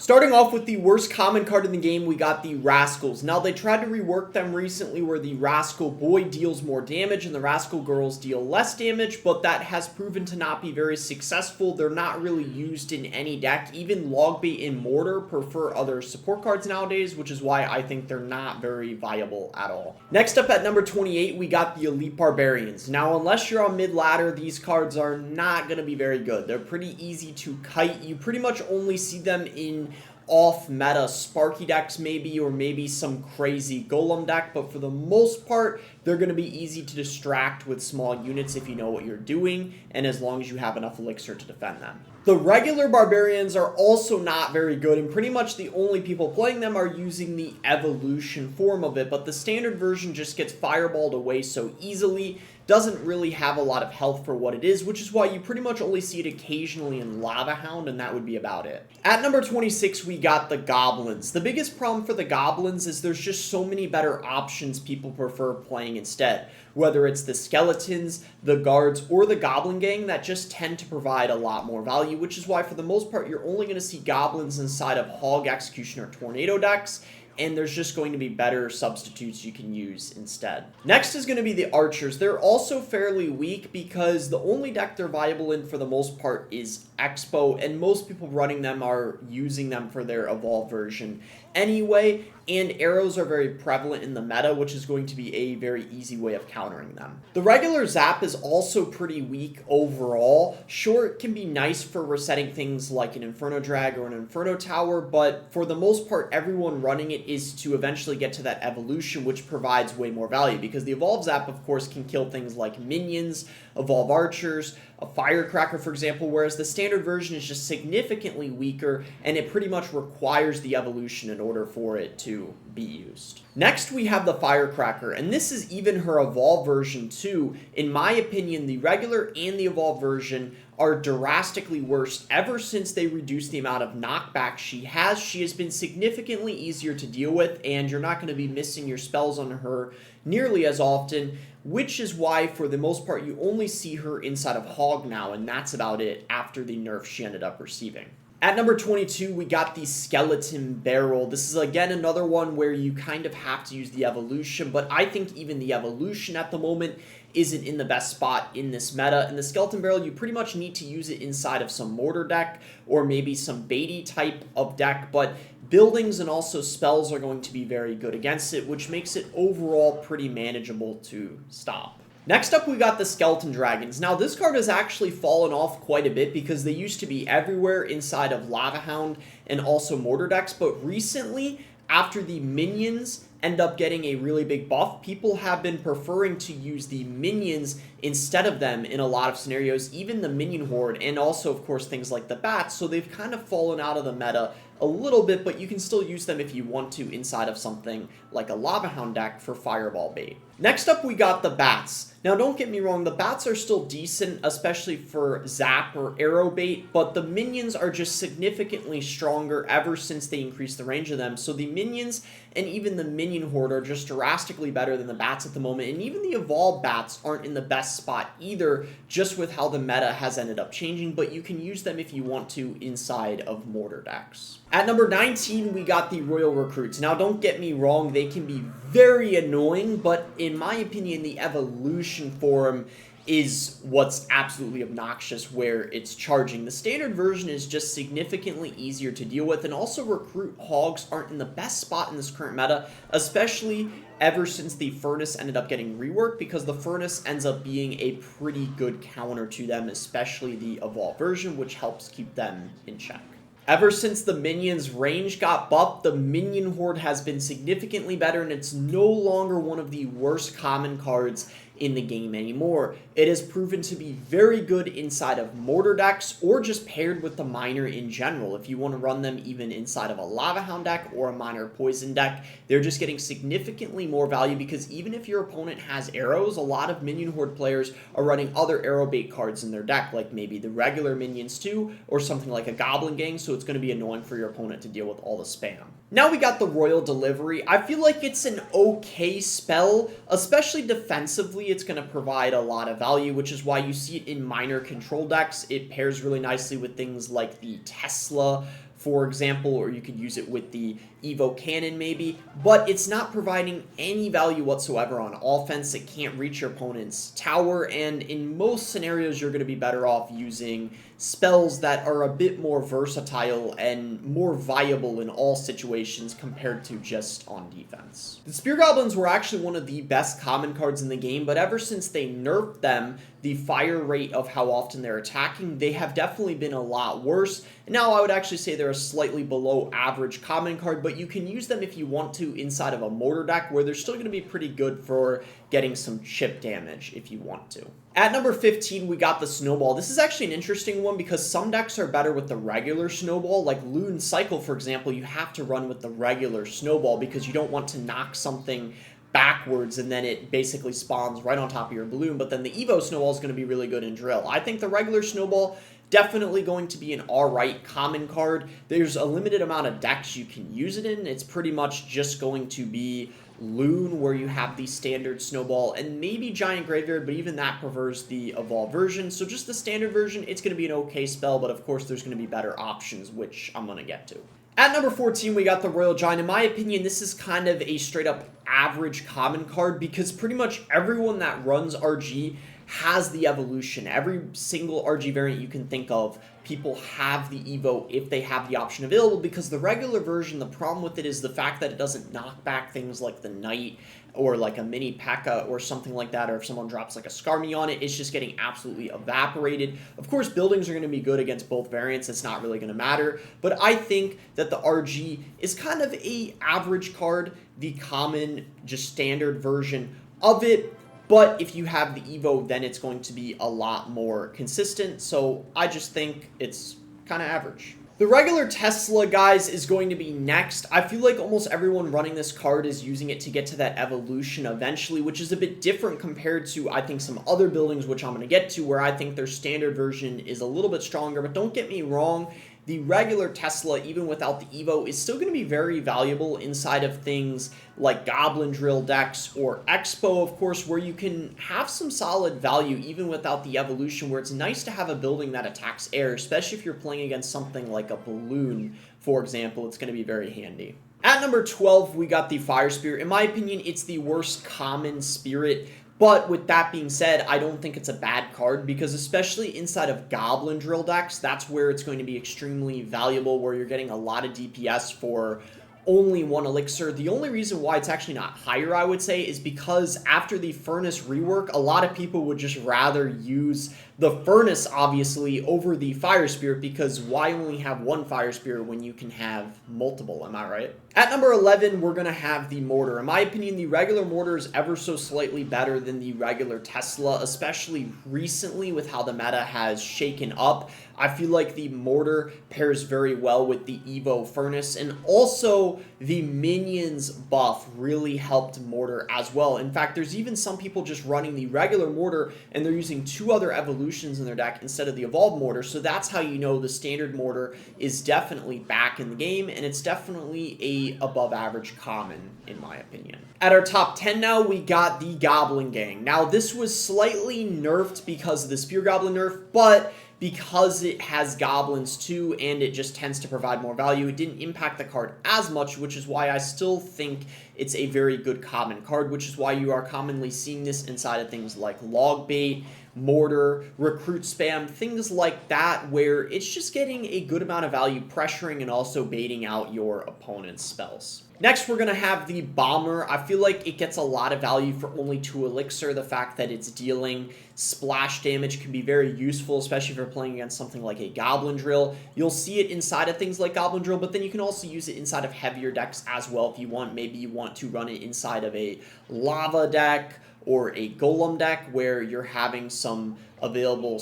Starting off with the worst common card in the game, we got the Rascals. Now, they tried to rework them recently where the Rascal Boy deals more damage and the Rascal Girls deal less damage, but that has proven to not be very successful. They're not really used in any deck. Even Logbait and Mortar prefer other support cards nowadays, which is why I think they're not very viable at all. Next up at number 28, we got the Elite Barbarians. Now, unless you're on mid-ladder, these cards are not going to be very good. They're pretty easy to kite. You pretty much only see them in off-meta Sparky decks maybe, or maybe some crazy Golem deck, but for the most part, they're going to be easy to distract with small units if you know what you're doing, and as long as you have enough elixir to defend them. The regular Barbarians are also not very good, and pretty much the only people playing them are using the evolution form of it, but the standard version just gets fireballed away so easily, doesn't really have a lot of health for what it is, which is why you pretty much only see it occasionally in Lava Hound, and that would be about it. At number 26, we got the Goblins. The biggest problem for the Goblins is there's just so many better options people prefer playing instead, whether it's the Skeletons, the Guards, or the Goblin Gang that just tend to provide a lot more value, which is why for the most part you're only going to see Goblins inside of Hog, Executioner, Tornado decks, and there's just going to be better substitutes you can use instead. Next is going to be the Archers. They're also fairly weak because the only deck they're viable in for the most part is Expo, and most people running them are using them for their Evolved version anyway, and arrows are very prevalent in the meta, which is going to be a very easy way of countering them. The regular Zap is also pretty weak overall. Sure, it can be nice for resetting things like an Inferno Drag or an Inferno Tower, but for the most part, everyone running it is to eventually get to that evolution, which provides way more value, because the Evolve Zap, of course, can kill things like minions, Evolve Archers, a Firecracker, for example, whereas the standard version is just significantly weaker, and it pretty much requires the evolution in order for it to be used. Next, we have the Firecracker, and this is even her Evolve version too. In my opinion, the regular and the Evolve version are drastically worse ever since they reduced the amount of knockback she has. She has been significantly easier to deal with, and you're not going to be missing your spells on her nearly as often, which is why, for the most part, you only see her inside of Hog now, and that's about it after the nerf she ended up receiving. At number 22, we got the Skeleton Barrel. This is, again, another one where you kind of have to use the evolution, but I think even the evolution at the moment isn't in the best spot in this meta. And the Skeleton Barrel, you pretty much need to use it inside of some Mortar deck or maybe some Beatty type of deck, but buildings and also spells are going to be very good against it, which makes it overall pretty manageable to stop. Next up, we got the Skeleton Dragons. Now, this card has actually fallen off quite a bit because they used to be everywhere inside of Lava Hound and also Mortar decks, but recently, after the minions end up getting a really big buff, people have been preferring to use the minions instead of them in a lot of scenarios, even the minion horde, and also, of course, things like the bats, so they've kind of fallen out of the meta a little bit, but you can still use them if you want to inside of something like a Lava Hound deck for Fireball bait. Next up, we got the bats. Now, don't get me wrong, the bats are still decent, especially for Zap or Arrow bait, but the minions are just significantly stronger ever since they increased the range of them. So the minions and even the minion horde are just drastically better than the bats at the moment, and even the evolved bats aren't in the best spot either, just with how the meta has ended up changing, but you can use them if you want to inside of Mortar decks. At number 19, we got the Royal Recruits. Now, don't get me wrong, they can be very annoying, but in my opinion, the evolution form is what's absolutely obnoxious where it's charging. The standard version is just significantly easier to deal with, and also Recruit Hogs aren't in the best spot in this current meta, especially ever since the Furnace ended up getting reworked, because the Furnace ends up being a pretty good counter to them, especially the Evolved version, which helps keep them in check. Ever since the minions' range got buffed, the minion horde has been significantly better, and it's no longer one of the worst common cards in the game anymore. It has proven to be very good inside of Mortar decks or just paired with the Miner in general. If you want to run them even inside of a Lava Hound deck or a Miner Poison deck, they're just getting significantly more value, because even if your opponent has arrows, a lot of Minion Horde players are running other arrow bait cards in their deck, like maybe the regular minions too, or something like a Goblin Gang, so it's going to be annoying for your opponent to deal with all the spam. Now we got the Royal Delivery. I feel like it's an okay spell, especially defensively. It's going to provide a lot of value, which is why you see it in Miner control decks. It pairs really nicely with things like the Tesla for example, or you could use it with the Evo Cannon maybe, but it's not providing any value whatsoever on offense. It can't reach your opponent's tower, and in most scenarios, you're going to be better off using spells that are a bit more versatile and more viable in all situations compared to just on defense. The Spear Goblins were actually one of the best common cards in the game, but ever since they nerfed them, the fire rate of how often they're attacking, they have definitely been a lot worse. And now I would actually say they're a slightly below average common card, but you can use them if you want to inside of a Mortar deck where they're still going to be pretty good for getting some chip damage if you want to. At number 15, we got the Snowball. This is actually an interesting one because some decks are better with the regular Snowball. Like Loon Cycle, for example, you have to run with the regular Snowball because you don't want to knock something backwards and then it basically spawns right on top of your balloon. But then the Evo Snowball is going to be really good in Drill. I think the regular Snowball definitely going to be an alright common card. There's a limited amount of decks you can use it in. It's pretty much just going to be Loon, where you have the standard Snowball, and maybe Giant Graveyard, but even that prefers the Evolved version. So just the standard version, it's going to be an okay spell, but of course there's going to be better options, which I'm going to get to. At number 14, we got the Royal Giant. In my opinion, this is kind of a straight-up average common card because pretty much everyone that runs RG has the evolution. Every single RG variant you can think of, people have the Evo if they have the option available, because the regular version, the problem with it is the fact that it doesn't knock back things like the Knight or like a mini P.E.K.K.A. or something like that, or if someone drops like a Skarmy on it, it's just getting absolutely evaporated. Of course, buildings are going to be good against both variants. It's not really going to matter, but I think that the RG is kind of a average card, the common, just standard version of it. But if you have the Evo, then it's going to be a lot more consistent. So I just think it's kind of average. The regular Tesla, guys, is going to be next. I feel like almost everyone running this card is using it to get to that evolution eventually, which is a bit different compared to, I think, some other buildings, which I'm going to get to, where I think their standard version is a little bit stronger. But don't get me wrong, the regular Tesla, even without the Evo, is still going to be very valuable inside of things like Goblin Drill decks or Expo, of course, where you can have some solid value even without the evolution, where it's nice to have a building that attacks air, especially if you're playing against something like a balloon, for example. It's going to be very handy. At number 12, we got the Fire Spirit. In my opinion, it's the worst common spirit. But with that being said, I don't think it's a bad card because especially inside of Goblin Drill decks, that's where it's going to be extremely valuable, where you're getting a lot of DPS for only one elixir. The only reason why it's actually not higher, I would say, is because after the Furnace rework, a lot of people would just rather use the Furnace, obviously, over the Fire Spirit, because why only have one Fire Spirit when you can have multiple, am I right? At number 11, we're going to have the Mortar. In my opinion, the regular Mortar is ever so slightly better than the regular Tesla, especially recently with how the meta has shaken up. I feel like the Mortar pairs very well with the Evo Furnace, and also the Minions buff really helped Mortar as well. In fact, there's even some people just running the regular Mortar, and they're using two other evolutions in their deck instead of the Evolved Mortar, so that's how you know the standard Mortar is definitely back in the game, and it's definitely a above average common, in my opinion. At our top 10 now, we got the Goblin Gang. Now, this was slightly nerfed because of the Spear Goblin nerf, but because it has goblins too and it just tends to provide more value, it didn't impact the card as much, which is why I still think it's a very good common card, which is why you are commonly seeing this inside of things like Log Bait, Mortar, Recruit Spam, things like that, where it's just getting a good amount of value, pressuring and also baiting out your opponent's spells. Next, we're going to have the Bomber. I feel like it gets a lot of value for only 2 elixir. The fact that it's dealing splash damage can be very useful, especially if you're playing against something like a Goblin Drill. You'll see it inside of things like Goblin Drill, but then you can also use it inside of heavier decks as well if you want. Maybe you want to run it inside of a Lava deck or a Golem deck where you're having some available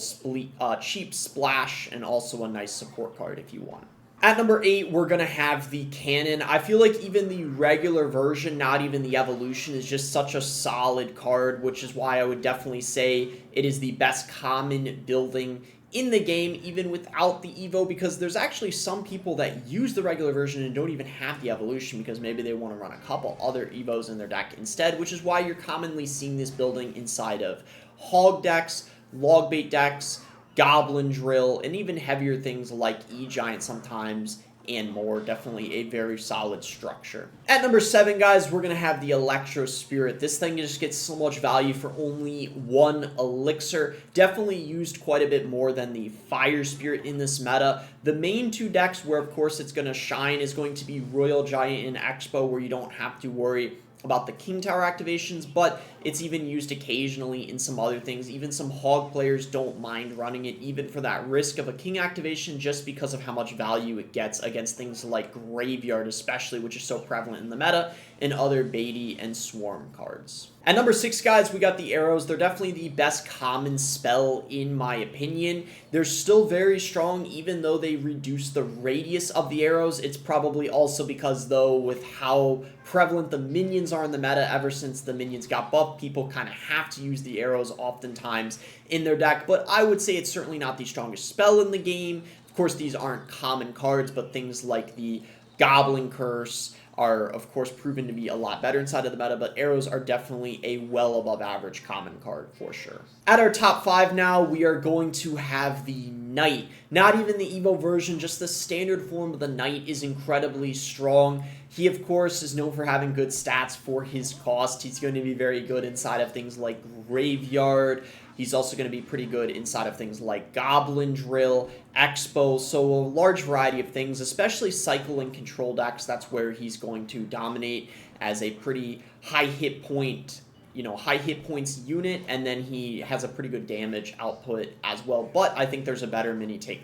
cheap splash and also a nice support card if you want. At number 8, we're going to have the Cannon. I feel like even the regular version, not even the evolution, is just such a solid card, which is why I would definitely say it is the best common building in the game, even without the Evo, because there's actually some people that use the regular version and don't even have the evolution because maybe they want to run a couple other Evos in their deck instead, which is why you're commonly seeing this building inside of Hog decks, Log Bait decks, Goblin Drill, and even heavier things like E-Giant sometimes and more. Definitely a very solid structure. At number 7, guys, we're going to have the Electro Spirit. This thing just gets so much value for only 1 elixir. Definitely used quite a bit more than the Fire Spirit in this meta. The main 2 decks where, of course, it's going to shine is going to be Royal Giant and Expo, where you don't have to worry about the King Tower activations, but it's even used occasionally in some other things. Even some Hog players don't mind running it, even for that risk of a King activation, just because of how much value it gets against things like Graveyard, especially, which is so prevalent in the meta, and other Baity and Swarm cards. At number 6, guys, we got the Arrows. They're definitely the best common spell, in my opinion. They're still very strong, even though they reduce the radius of the arrows. It's probably also because, though, with how prevalent the minions are in the meta, ever since the minions got buffed, people kind of have to use the arrows oftentimes in their deck. But I would say it's certainly not the strongest spell in the game. Of course, these aren't common cards, but things like the Goblin Curse are, of course, proven to be a lot better inside of the meta, but arrows are definitely a well above average common card for sure. At our top 5 now, we are going to have the Knight. Not even the Evo version, just the standard form of the Knight is incredibly strong. He, of course, is known for having good stats for his cost. He's going to be very good inside of things like Graveyard. He's also going to be pretty good inside of things like Goblin Drill, Expo, so a large variety of things, especially Cycle and Control decks. That's where he's going to dominate as a pretty high hit point, high hit points unit, and then he has a pretty good damage output as well. But I think there's a better mini tank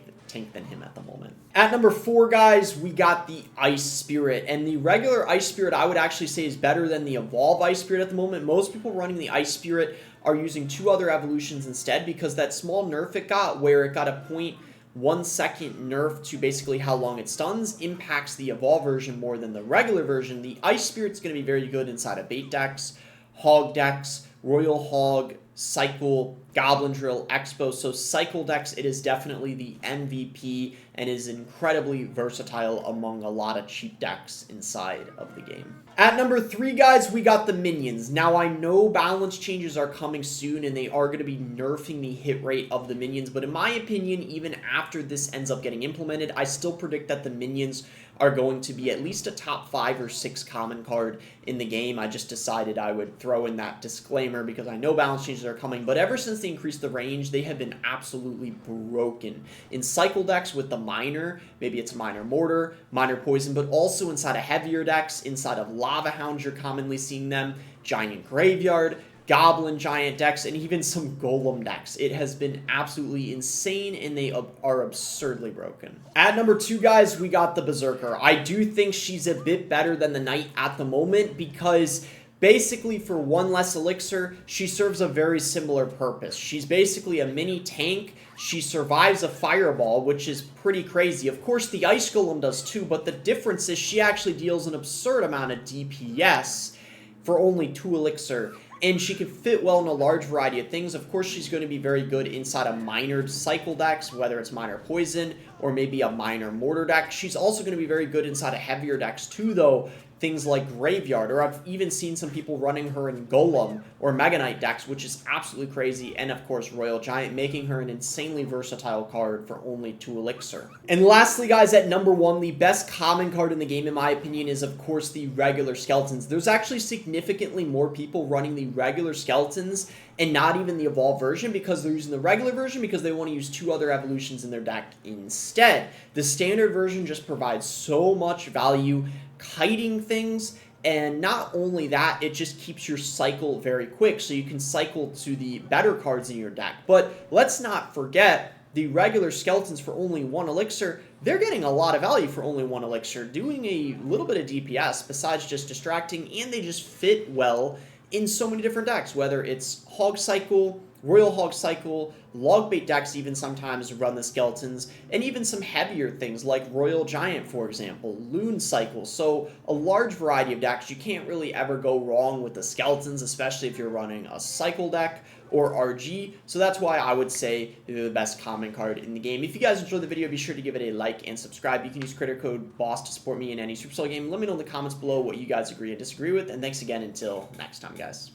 than him at the moment. At number 4, guys, we got the Ice Spirit, and the regular Ice Spirit I would actually say is better than the Evolve Ice Spirit at the moment. Most people running the Ice Spirit are using 2 other evolutions instead, because that small nerf it got, where it got a 0.1 second nerf to basically how long it stuns, impacts the Evolve version more than the regular version. The Ice Spirit's going to be very good inside of bait decks, Hog decks, Royal Hog, Cycle, Goblin Drill, Expo. So Cycle decks, it is definitely the MVP and is incredibly versatile among a lot of cheap decks inside of the game. At number 3, guys, we got the Minions. Now, I know balance changes are coming soon, and they are going to be nerfing the hit rate of the Minions, but in my opinion, even after this ends up getting implemented, I still predict that the Minions are going to be at least a top 5 or 6 common card in the game. I just decided I would throw in that disclaimer because I know balance changes are coming, but ever since they increased the range, they have been absolutely broken. In Cycle decks with the Miner, maybe it's Miner Mortar, Miner Poison, but also inside of heavier decks, inside of Lava Hounds, you're commonly seeing them, Giant Graveyard, Goblin Giant decks, and even some Golem decks. It has been absolutely insane, and they are absurdly broken. At number 2, guys, we got the Berserker. I do think she's a bit better than the Knight at the moment, because basically for 1 less elixir, she serves a very similar purpose. She's basically a mini tank. She survives a fireball, which is pretty crazy. Of course, the Ice Golem does too, but the difference is she actually deals an absurd amount of DPS for only 2 elixir. And she can fit well in a large variety of things. Of course, she's going to be very good inside of Miner Cycle decks, whether it's Miner Poison or maybe a Miner Mortar deck. She's also going to be very good inside of heavier decks too, though. Things like Graveyard, or I've even seen some people running her in Golem or Mega Knight decks, which is absolutely crazy. And of course, Royal Giant, making her an insanely versatile card for only 2 elixir. And lastly, guys, at number 1, the best common card in the game, in my opinion, is of course the regular Skeletons. There's actually significantly more people running the regular Skeletons and not even the Evolved version, because they're using the regular version because they want to use 2 other evolutions in their deck instead. The standard version just provides so much value, kiting things, and not only that, it just keeps your cycle very quick, so you can cycle to the better cards in your deck. But let's not forget, the regular Skeletons for only 1 elixir, they're getting a lot of value for only 1 elixir, doing a little bit of DPS besides just distracting, and they just fit well in so many different decks, whether it's Hog Cycle, Royal Hog Cycle, log bait decks even sometimes run the Skeletons, and even some heavier things like Royal Giant, for example, Loon Cycle. So a large variety of decks. You can't really ever go wrong with the Skeletons, especially if you're running a Cycle deck or RG. So that's why I would say they're the best common card in the game. If you guys enjoyed the video, be sure to give it a like and subscribe. You can use creator code BOSS to support me in any Supercell game. Let me know in the comments below what you guys agree and disagree with, and thanks again until next time, guys.